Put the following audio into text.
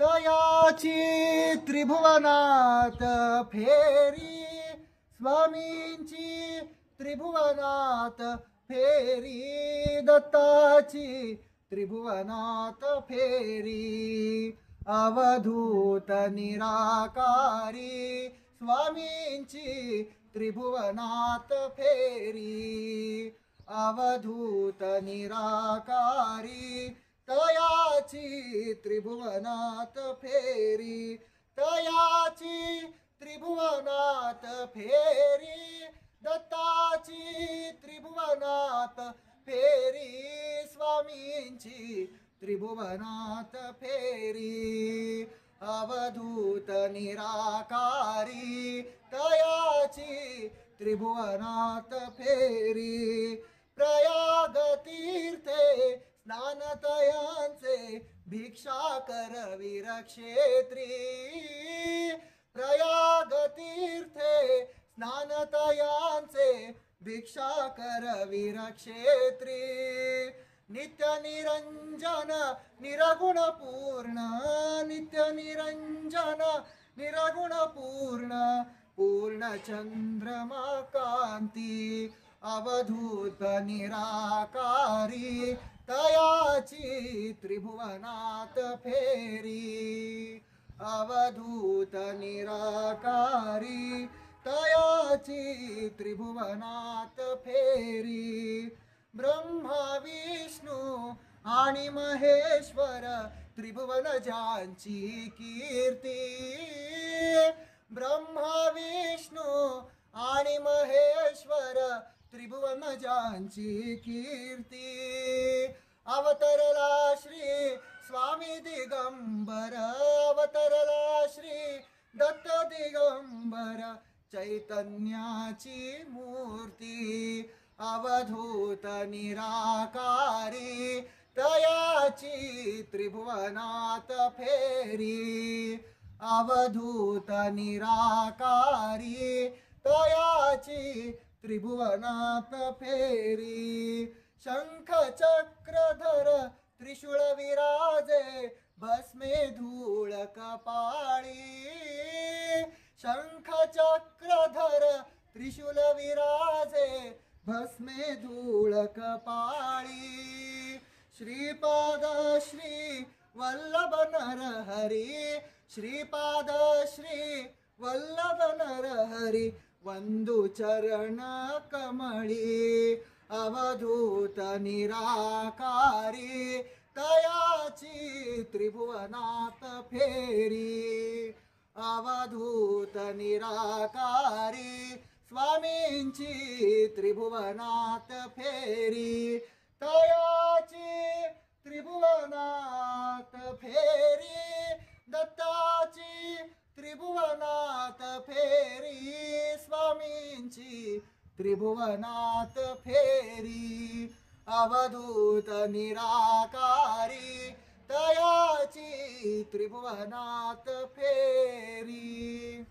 तयाची त्रिभुवनात फेरी स्वामींची त्रिभुवनात फेरी दत्ताची त्रिभुवनात फेरी अवधूत निराकारी स्वामींची त्रिभुवनात फेरी अवधूत निराकारी तयाची त्रिभुवनात फेरी तयाची त्रिभुवनात फेरी दत्ताची त्रिभुवनात फेरी स्वामींची त्रिभुवनात फेरी अवधूत निराकारी तयाची त्रिभुवनात फेरी प्रयाग तीर्थे स्नानतयांचे भिक्षा करवीर क्षेत्री प्रयाग तीर्थे स्नानतयांचे भिक्षा करवीर क्षेत्री नित्य निरंजन निरगुण पूर्ण नित्य निरंजन निरगुण पूर्ण पूर्ण चंद्रमा कांती अवधूत निराकारी तयाची त्रिभुवनात फेरी अवधूत निराकारी तयाची त्रिभुवनात फेरी ब्रह्मा विष्णू आणि महेश्वर त्रिभुवन ज्यांची कीर्ती ब्रह्मा विष्णू आणि महेश्वर त्रिभुवन ज्यांची कीर्ती अवतरला श्री स्वामी दिगंबर अवतरला श्री दत्त दिगंबर चैतन्याची मूर्ती अवधूत निराकारी तयाची त्रिभुवनात फेरी अवधूत निराकारी तयाची त्रिभुवनात फेरी शंख चक्रधर त्रिशूळ विराजे भस्मे धूळ कपाळी शंख चक्रधर त्रिशूल विराजे भस्मे धूळ कपाळी श्रीपाद श्री वल्लभ नरहरी श्रीपाद श्री वल्लभ नरहरी वंदु चरण कमळी अवधूत निराकारी तयाची त्रिभुवनात फेरी अवधूत निराकारी स्वामींची त्रिभुवनात फेरी तयाची त्रिभुवनात फेरी दत्ताची त्रिभुवनात फेरी स्वामींची त्रिभुवनात फेरी अवधूत निराकारी तयाची त्रिभुवनात फेरी।